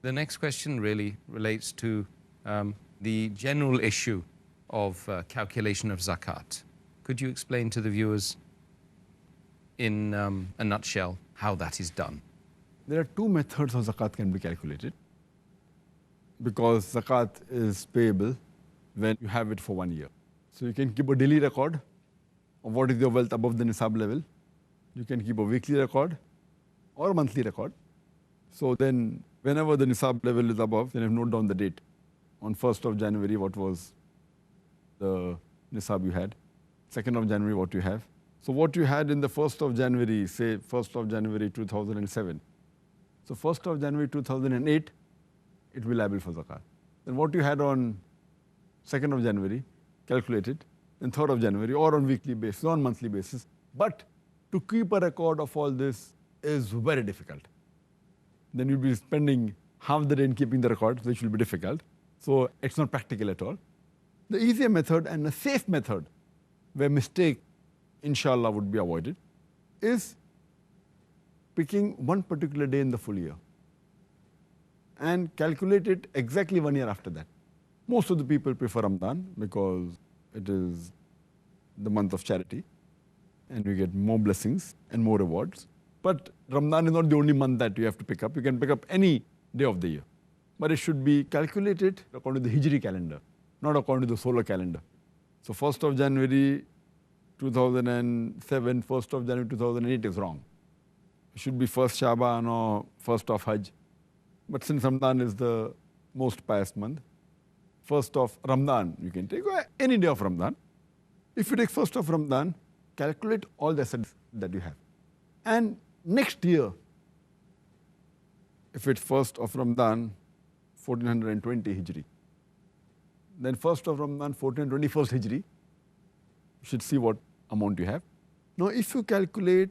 The next question really relates to the general issue of calculation of zakat. Could you explain to the viewers in a nutshell how that is done? There are two methods of zakat can be calculated, because zakat is payable when you have it for 1 year. So you can keep a daily record of what is your wealth above the Nisab level. You can keep a weekly record or a monthly record. So then whenever the Nisab level is above, then you note down the date. On 1st of January, what was the Nisab you had? 2nd of January, what you have. So what you had in the 1st of January, say 1st of January 2007. So 1st of January 2008, it will be liable for zakat. Then what you had on 2nd of January, calculated, then 3rd of January, or on weekly basis, or on monthly basis. But to keep a record of all this is very difficult. Then you'll be spending half the day in keeping the record, which will be difficult. So it's not practical at all. The easier method and a safe method, where mistake, InshaAllah, would be avoided, is picking one particular day in the full year and calculate it exactly 1 year after that. Most of the people prefer Ramadan because it is the month of charity and you get more blessings and more rewards. But Ramadan is not the only month that you have to pick up. You can pick up any day of the year. But it should be calculated according to the Hijri calendar, not according to the solar calendar. So 1st of January 2007, 1st of January 2008 is wrong. It should be 1st Shaabaan or 1st of Hajj. But since Ramadan is the most pious month, 1st of Ramadan, you can take any day of Ramadan. If you take 1st of Ramadan, calculate all the assets that you have. And next year, if it's 1st of Ramadan, 1420 Hijri, then 1st of Ramadan, 1421st Hijri, you should see what amount you have. Now, if you calculate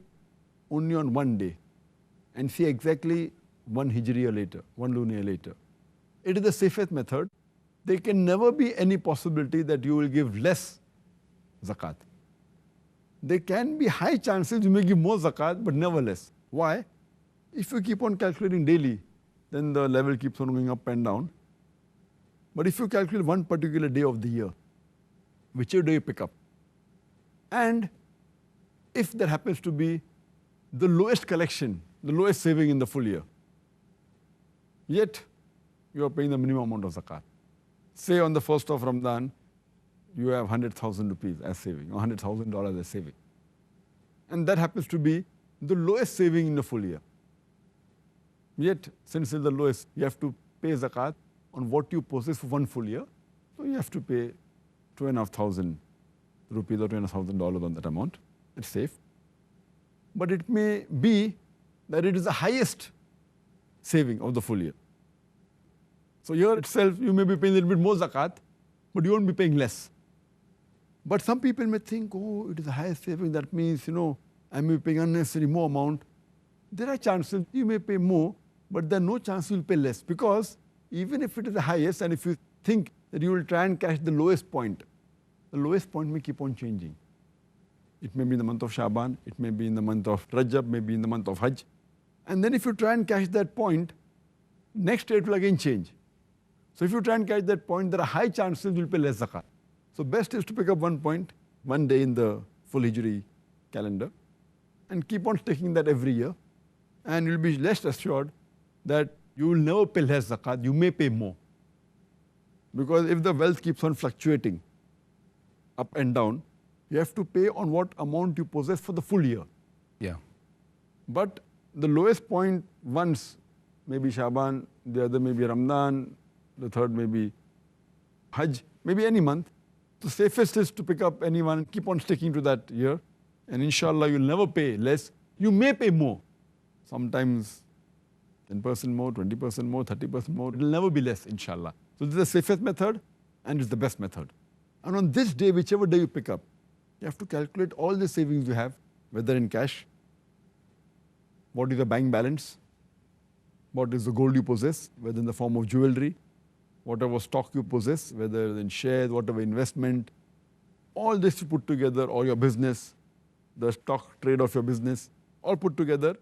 only on 1 day and see exactly 1 Hijri year later, 1 lunar year later, it is the safest method. There can never be any possibility that you will give less zakat. There can be high chances you may give more zakat, but never less. Why? If you keep on calculating daily, then the level keeps on going up and down. But if you calculate one particular day of the year, whichever day you pick up, and if there happens to be the lowest collection, the lowest saving in the full year, yet you are paying the minimum amount of zakat. Say on the 1st of Ramadan, you have 100,000 rupees as saving, or $100,000 as saving. And that happens to be the lowest saving in the full year. Yet, since it's the lowest, you have to pay zakat on what you possess for 1 full year. So you have to pay 2,500 rupees or $2,500 on that amount. It's safe. But it may be that it is the highest saving of the full year. So here itself, you may be paying a little bit more zakat, but you won't be paying less. But some people may think, oh, it is the highest saving. That means, I may be paying unnecessary more amount. There are chances you may pay more, but there are no chance you will pay less. Because even if it is the highest, and if you think that you will try and catch the lowest point may keep on changing. It may be in the month of Shabaan, it may be in the month of Rajjab, maybe in the month of Hajj. And then if you try and catch that point, next year it will again change. So if you try and catch that point, there are high chances you will pay less zakat. So best is to pick up 1 point, 1 day in the full Hijri calendar, and keep on taking that every year. And you'll be less assured that you will never pay less zakat, you may pay more. Because if the wealth keeps on fluctuating up and down, you have to pay on what amount you possess for the full year. Yeah. But the lowest point once, maybe Shaabaan, the other may be Ramadan, the third may be Hajj, maybe any month. The safest is to pick up any one and keep on sticking to that year. And InshaAllah, you'll never pay less. You may pay more. Sometimes 10% more, 20% more, 30% more. It will never be less, InshaAllah. So this is the safest method and it's the best method. And on this day, whichever day you pick up, you have to calculate all the savings you have, whether in cash, what is the bank balance, what is the gold you possess, whether in the form of jewelry, whatever stock you possess, whether in shares, whatever investment, all this you put together, or your business, the stock trade of your business, all put together.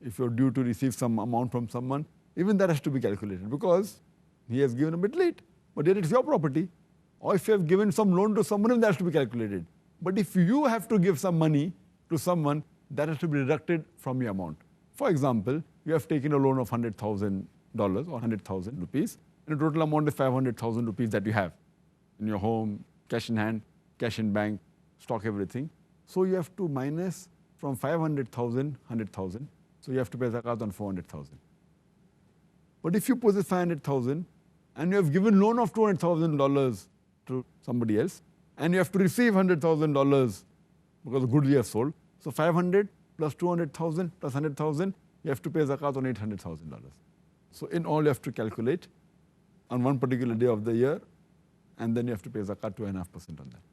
If you're due to receive some amount from someone, even that has to be calculated because he has given a bit late, but yet it's your property. Or if you have given some loan to someone, that has to be calculated. But if you have to give some money to someone, that has to be deducted from your amount. For example, you have taken a loan of $100,000 or 100,000 rupees, and the total amount is 500,000 rupees that you have in your home, cash in hand, cash in bank, stock, everything. So you have to minus from 500,000, 100,000. So you have to pay zakat on 400,000. But if you possess 500,000 and you have given loan of $200,000 to somebody else, and you have to receive $100,000 because the goods you have sold, so 500 plus 200,000 plus 100,000, you have to pay zakat on $800,000. So in all, you have to calculate on one particular day of the year, and then you have to pay zakat 2.5% on that.